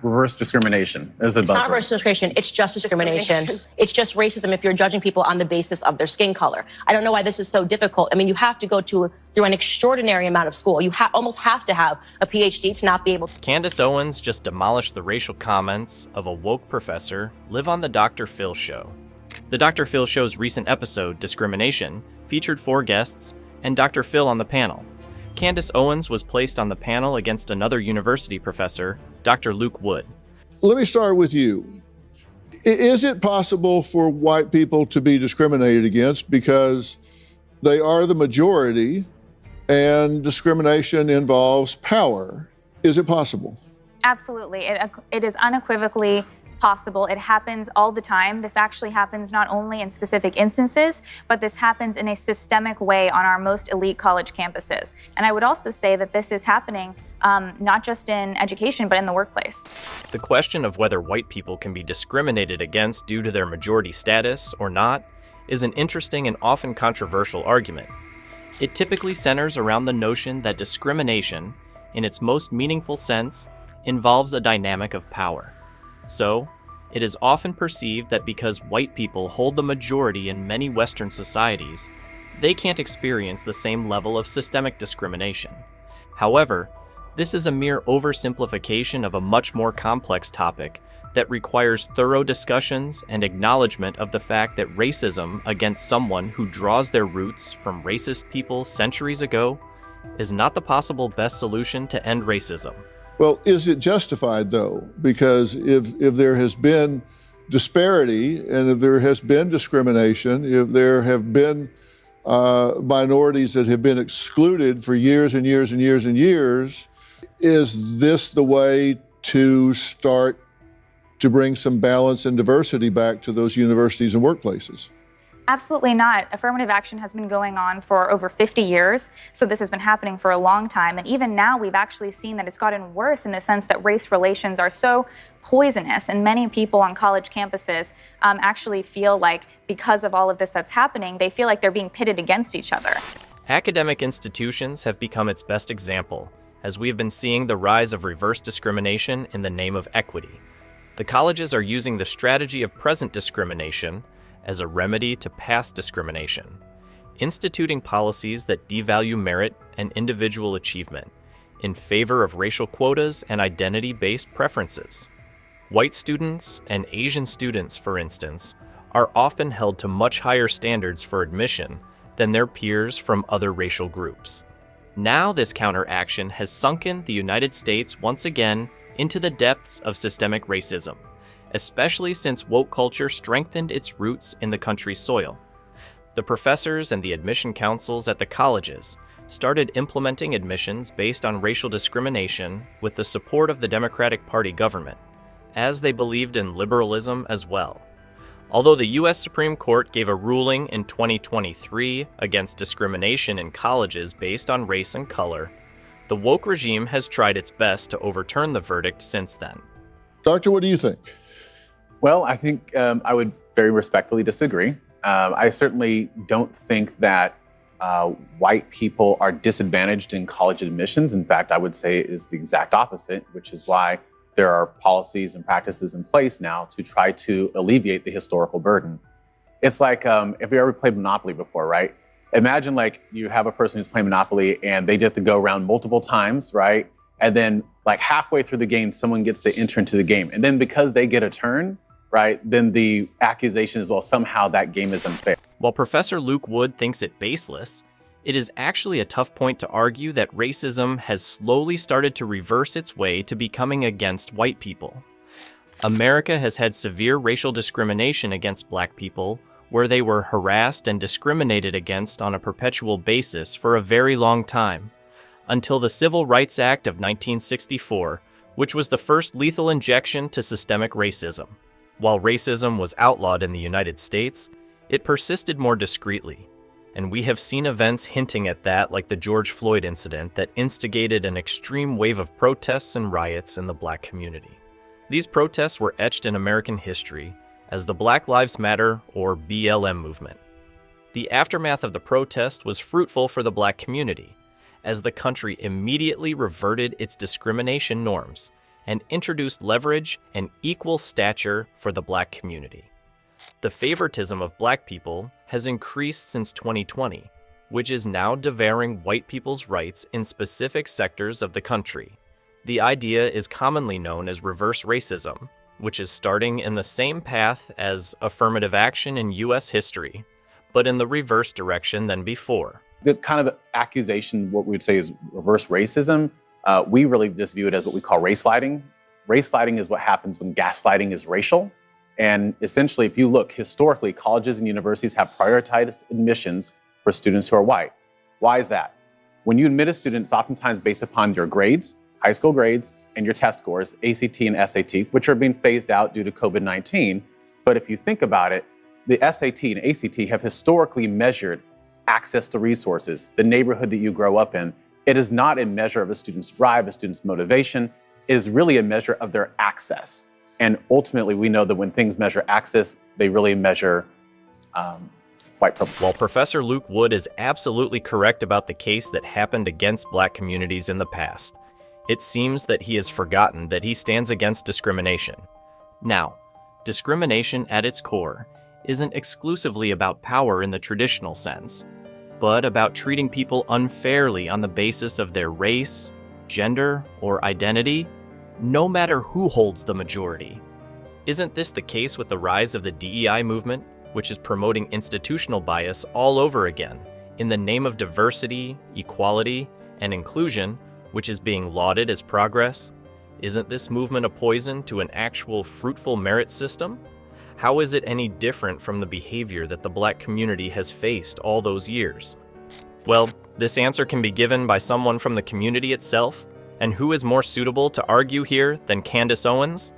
reverse discrimination. It's not reverse discrimination. It's just discrimination. It's just racism if you're judging people on the basis of their skin color. I don't know why this is so difficult. I mean, you have to go through an extraordinary amount of school. You almost have to have a PhD to not be able to. Candace Owens just demolished the racial comments of a woke professor live on the Dr. Phil Show. The Dr. Phil Show's recent episode, Discrimination, featured 4 guests and Dr. Phil on the panel. Candace Owens was placed on the panel against another university professor, Dr. Luke Wood. Let me start with you. Is it possible for white people to be discriminated against because they are the majority and discrimination involves power? Is it possible? Absolutely. It is unequivocally possible. It happens all the time. This actually happens not only in specific instances, but this happens in a systemic way on our most elite college campuses. And I would also say that this is happening not just in education, but in the workplace. The question of whether white people can be discriminated against due to their majority status or not is an interesting and often controversial argument. It typically centers around the notion that discrimination, in its most meaningful sense, involves a dynamic of power. So, it is often perceived that because white people hold the majority in many Western societies, they can't experience the same level of systemic discrimination. However, this is a mere oversimplification of a much more complex topic that requires thorough discussions and acknowledgement of the fact that racism against someone who draws their roots from racist people centuries ago is not the possible best solution to end racism. Well, is it justified, though? Because if there has been disparity and if there has been discrimination, if there have been minorities that have been excluded for years and years and years and years, is this the way to start to bring some balance and diversity back to those universities and workplaces? Absolutely not. Affirmative action has been going on for over 50 years, so this has been happening for a long time. And even now, we've actually seen that it's gotten worse in the sense that race relations are so poisonous, and many people on college campuses actually feel like because of all of this that's happening, they feel like they're being pitted against each other. Academic institutions have become its best example, as we have been seeing the rise of reverse discrimination in the name of equity. The colleges are using the strategy of present discrimination as a remedy to past discrimination, instituting policies that devalue merit and individual achievement in favor of racial quotas and identity-based preferences. White students and Asian students, for instance, are often held to much higher standards for admission than their peers from other racial groups. Now this counteraction has sunken the United States once again into the depths of systemic racism, especially since woke culture strengthened its roots in the country's soil. The professors and the admission councils at the colleges started implementing admissions based on racial discrimination with the support of the Democratic Party government, as they believed in liberalism as well. Although the U.S. Supreme Court gave a ruling in 2023 against discrimination in colleges based on race and color, the woke regime has tried its best to overturn the verdict since then. Doctor, what do you think? Well, I think I would very respectfully disagree. I certainly don't think that white people are disadvantaged in college admissions. In fact, I would say it is the exact opposite, which is why there are policies and practices in place now to try to alleviate the historical burden. It's like if you ever played Monopoly before, right? Imagine like you have a person who's playing Monopoly and they get to go around multiple times, right? And then like halfway through the game, someone gets to enter into the game. And then because they get a turn, right, then the accusation is, well, somehow that game is unfair. While Professor Luke Wood thinks it baseless, it is actually a tough point to argue that racism has slowly started to reverse its way to becoming against white people. America has had severe racial discrimination against black people, where they were harassed and discriminated against on a perpetual basis for a very long time, until the Civil Rights Act of 1964, which was the first lethal injection to systemic racism. While racism was outlawed in the United States, it persisted more discreetly, and we have seen events hinting at that, like the George Floyd incident that instigated an extreme wave of protests and riots in the black community. These protests were etched in American history as the Black Lives Matter, or BLM movement. The aftermath of the protest was fruitful for the black community, as the country immediately reverted its discrimination norms and introduced leverage and equal stature for the Black community. The favoritism of Black people has increased since 2020, which is now devouring white people's rights in specific sectors of the country. The idea is commonly known as reverse racism, which is starting in the same path as affirmative action in U.S. history, but in the reverse direction than before. The kind of accusation, what we would say is reverse racism, we really just view it as what we call race lighting. Race lighting is what happens when gaslighting is racial. And essentially, if you look historically, colleges and universities have prioritized admissions for students who are white. Why is that? When you admit a student, it's oftentimes based upon your grades, high school grades, and your test scores, ACT and SAT, which are being phased out due to COVID-19. But if you think about it, the SAT and ACT have historically measured access to resources, the neighborhood that you grow up in. It is not a measure of a student's drive, a student's motivation. It is really a measure of their access. And ultimately, we know that when things measure access, they really measure white privilege. While Professor Luke Wood is absolutely correct about the case that happened against Black communities in the past, it seems that he has forgotten that he stands against discrimination. Now, discrimination at its core isn't exclusively about power in the traditional sense, but about treating people unfairly on the basis of their race, gender, or identity, no matter who holds the majority. Isn't this the case with the rise of the DEI movement, which is promoting institutional bias all over again, in the name of diversity, equality, and inclusion, which is being lauded as progress? Isn't this movement a poison to an actual fruitful merit system? How is it any different from the behavior that the Black community has faced all those years? Well, this answer can be given by someone from the community itself, and who is more suitable to argue here than Candace Owens?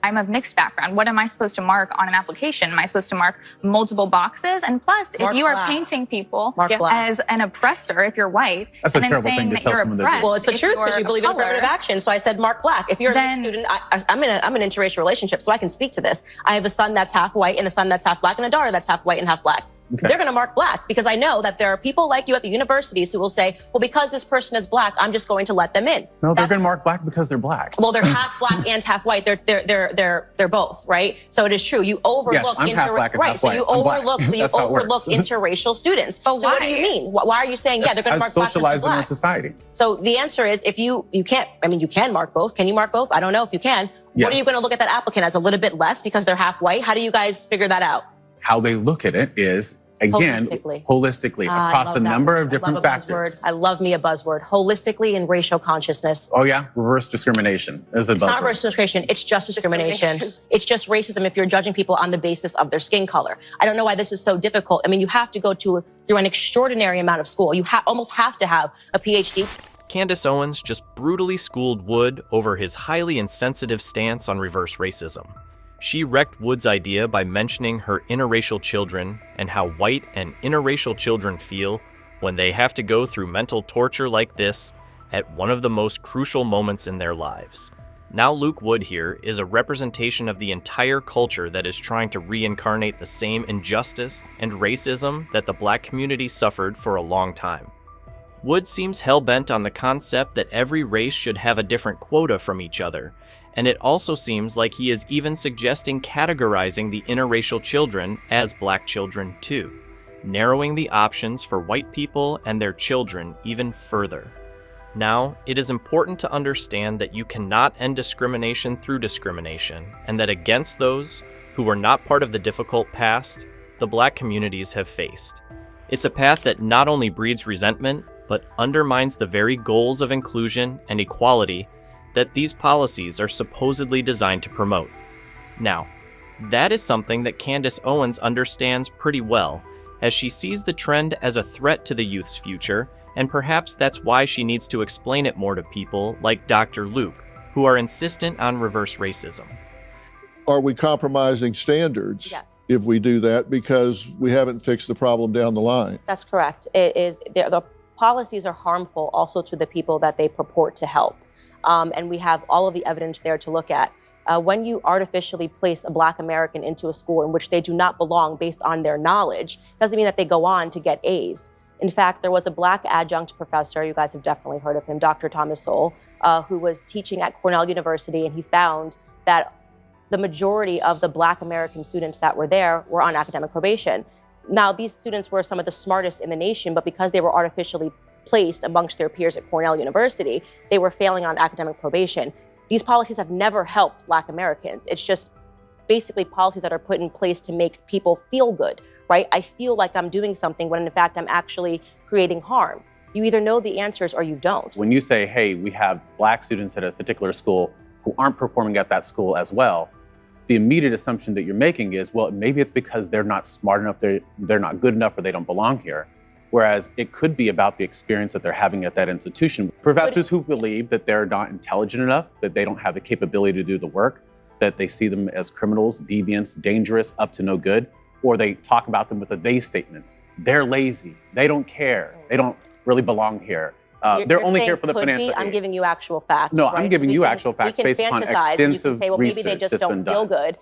I'm of mixed background. What am I supposed to mark on an application? Am I supposed to mark multiple boxes? And plus, Mark if you are black. painting people Mark black. as an oppressor, if you're white, That's a and then terrible saying thing to that tell you're someone to do. oppressed, Well, it's the if truth because you're you believe of in affirmative color, action. So I said Mark Black. If you're a Then- mixed student, I'm in an interracial relationship, so I can speak to this. I have a son that's half white and a son that's half Black and a daughter that's half white and half Black. Okay. They're going to mark Black because I know that there are people like you at the universities who will say, well, because this person is Black, I'm just going to let them in. No, they're That's- going to mark Black because they're Black. Well, they're half Black and half white. They're both, right? So it is true. You overlook I'm half Black and half so white. you I'm Black. overlook That's how it works. interracial students. But so what do why? you mean? Why are you saying they're going to mark I've Black because they're socialized in our Black? society. So the answer is if you can't, I mean, you can mark both. Can you mark both? I don't know if you can. What are you Yes. going to look at that applicant as a little bit less because they're half white? How do you guys figure that out? How they look at it is, again, holistically I across love the that number word. of I different love a factors. buzzword. I love me a buzzword. Holistically and racial consciousness. Oh yeah, reverse discrimination is a It's not buzzword. racial discrimination. It's just discrimination. It's just racism if you're judging people on the basis of their skin color. I don't know why this is so difficult. I mean, you have to go through an extraordinary amount of school. You almost have to have a PhD. Candace Owens just brutally schooled Wood over his highly insensitive stance on reverse racism. She wrecked Wood's idea by mentioning her interracial children and how white and interracial children feel when they have to go through mental torture like this at one of the most crucial moments in their lives. Now Luke Wood here is a representation of the entire culture that is trying to reincarnate the same injustice and racism that the Black community suffered for a long time. Wood seems hell-bent on the concept that every race should have a different quota from each other, and it also seems like he is even suggesting categorizing the interracial children as Black children too, narrowing the options for white people and their children even further. Now, it is important to understand that you cannot end discrimination through discrimination, and that against those who were not part of the difficult past, the Black communities have faced. It's a path that not only breeds resentment, but undermines the very goals of inclusion and equality that these policies are supposedly designed to promote. Now, that is something that Candace Owens understands pretty well, as she sees the trend as a threat to the youth's future, and perhaps that's why she needs to explain it more to people like Dr. Luke, who are insistent on reverse racism. Are we compromising standards Yes. if we do that because we haven't fixed the problem down the line? That's correct. It is the policies are harmful also to the people that they purport to help. And we have all of the evidence there to look at. When you artificially place a Black American into a school in which they do not belong based on their knowledge, doesn't mean that they go on to get A's. In fact, there was a Black adjunct professor, you guys have definitely heard of him, Dr. Thomas Sowell, who was teaching at Cornell University, and he found that the majority of the Black American students that were there were on academic probation. Now, these students were some of the smartest in the nation, but because they were artificially placed amongst their peers at Cornell University, they were failing on academic probation. These policies have never helped Black Americans. It's just basically policies that are put in place to make people feel good, right? I feel like I'm doing something when in fact I'm actually creating harm. You either know the answers or you don't. When you say, hey, we have Black students at a particular school who aren't performing at that school as well, the immediate assumption that you're making is, well, maybe it's because they're not smart enough, they're not good enough, or they don't belong here. Whereas it could be about the experience that they're having at that institution. Professors who believe that they're not intelligent enough, that they don't have the capability to do the work, that they see them as criminals, deviants, dangerous, up to no good, or they talk about them with the they statements. They're lazy, they don't care, they don't really belong here. They're only here for the financial gain. I'm giving you actual facts. No, right? I'm giving you actual facts based We on can fantasize, and you can extensive say, well, maybe they research just that's don't been feel done. good.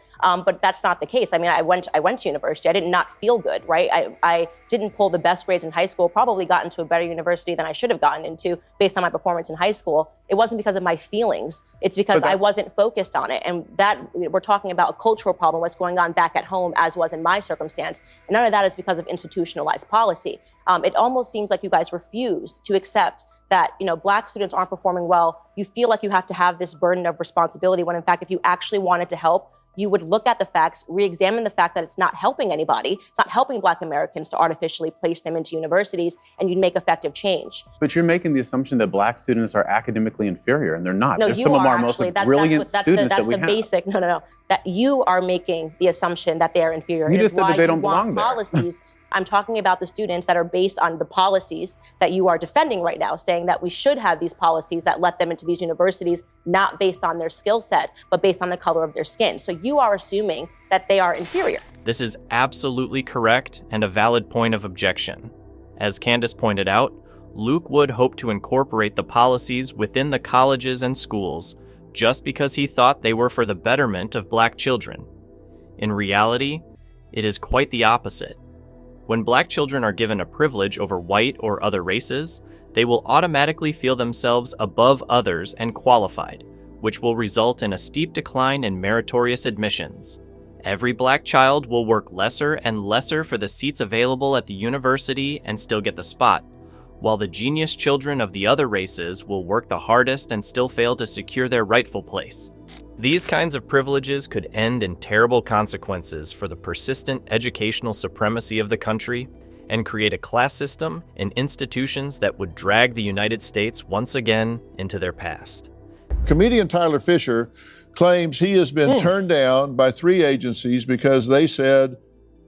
But that's not the case. I mean, I went to university. I did not feel good, right? I didn't pull the best grades in high school, probably got into a better university than I should have gotten into based on my performance in high school. It wasn't because of my feelings. It's because I wasn't focused on it. And that, we're talking about a cultural problem, what's going on back at home, as was in my circumstance. And none of that is because of institutionalized policy. It almost seems like you guys refuse to accept that, Black students aren't performing well. You feel like you have to have this burden of responsibility when in fact, if you actually wanted to help, you would look at the facts, re-examine the fact that it's not helping anybody. It's not helping Black Americans to artificially place them into universities, and you'd make effective change. But you're making the assumption that Black students are academically inferior, and they're not. No, They're you some of are our most actually. brilliant That's students that we the have. basic. No. That you are making the assumption that they are inferior. You It just is said that why they you don't want belong there. policies. I'm talking about the students that are based on the policies that you are defending right now, saying that we should have these policies that let them into these universities, not based on their skill set, but based on the color of their skin. So you are assuming that they are inferior. This is absolutely correct and a valid point of objection. As Candace pointed out, Luke Wood hoped to incorporate the policies within the colleges and schools just because he thought they were for the betterment of Black children. In reality, it is quite the opposite. When Black children are given a privilege over white or other races, they will automatically feel themselves above others and qualified, which will result in a steep decline in meritorious admissions. Every Black child will work lesser and lesser for the seats available at the university and still get the spot, while the genius children of the other races will work the hardest and still fail to secure their rightful place. These kinds of privileges could end in terrible consequences for the persistent educational supremacy of the country and create a class system and institutions that would drag the United States once again into their past. Comedian Tyler Fisher claims he has been turned down by 3 agencies because they said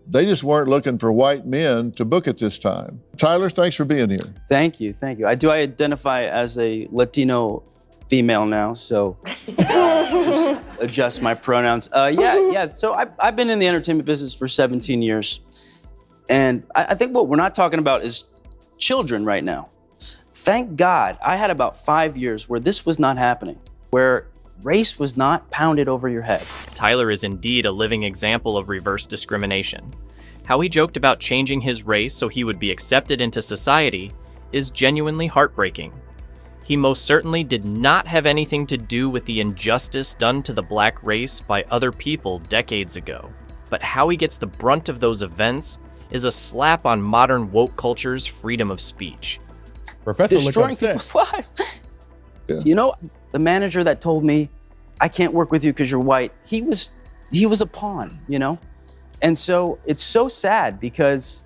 they just weren't looking for white men to book at this time. Tyler, thanks for being here. Thank you. I identify as a Latino female now, so just adjust my pronouns. So I've been in the entertainment business for 17 years. And I think what we're not talking about is children right now. Thank God I had about 5 years where this was not happening, where race was not pounded over your head. Tyler is indeed a living example of reverse discrimination. How he joked about changing his race so he would be accepted into society is genuinely heartbreaking. He most certainly did not have anything to do with the injustice done to the Black race by other people decades ago. But how he gets the brunt of those events is a slap on modern woke culture's freedom of speech. Professor Destroying looked upset. people's lives. Yeah. The manager that told me, I can't work with you because you're white, he was a pawn, And so it's so sad because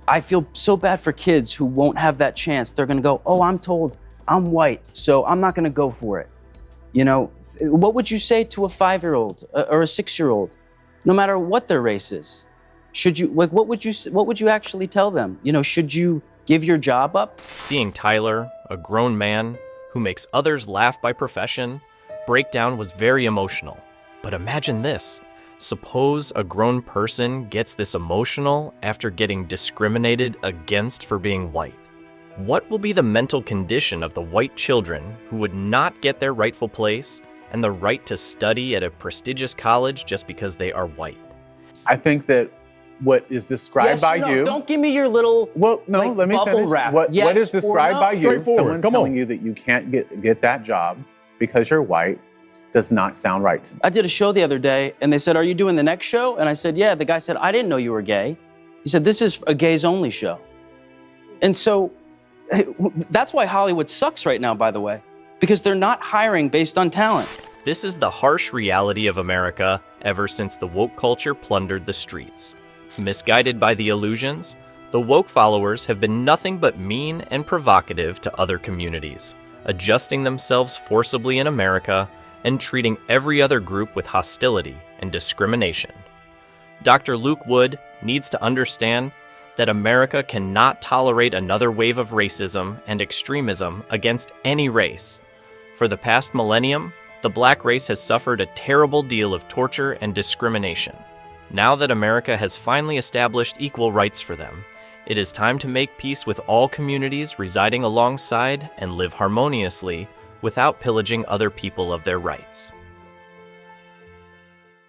I feel so bad for kids who won't have that chance. They're gonna go, oh, I'm told I'm white, so I'm not gonna go for it. What would you say to a 5-year-old or a 6-year-old, no matter what their race is? What would you actually tell them? Should you give your job up? Seeing Tyler, a grown man who makes others laugh by profession, break down was very emotional. But imagine this. Suppose a grown person gets this emotional after getting discriminated against for being white. What will be the mental condition of the white children who would not get their rightful place and the right to study at a prestigious college just because they are white? I think that what is described Yes by or no? you. Don't give me your little. Well, no, like, let me bubble finish. wrap. What Yes is or described no? by you? Straightforward. Someone Come telling on. you that you can't get that job because you're white does not sound right to me. I did a show the other day, and they said, "Are you doing the next show?" And I said, "Yeah." The guy said, "I didn't know you were gay." He said, "This is a gays only show." And so that's why Hollywood sucks right now, by the way, because they're not hiring based on talent. This is the harsh reality of America ever since the woke culture plundered the streets. Misguided by the illusions, the woke followers have been nothing but mean and provocative to other communities, adjusting themselves forcibly in America and treating every other group with hostility and discrimination. Dr. Luke Wood needs to understand that America cannot tolerate another wave of racism and extremism against any race. For the past millennium, the black race has suffered a terrible deal of torture and discrimination. Now that America has finally established equal rights for them, it is time to make peace with all communities residing alongside and live harmoniously without pillaging other people of their rights.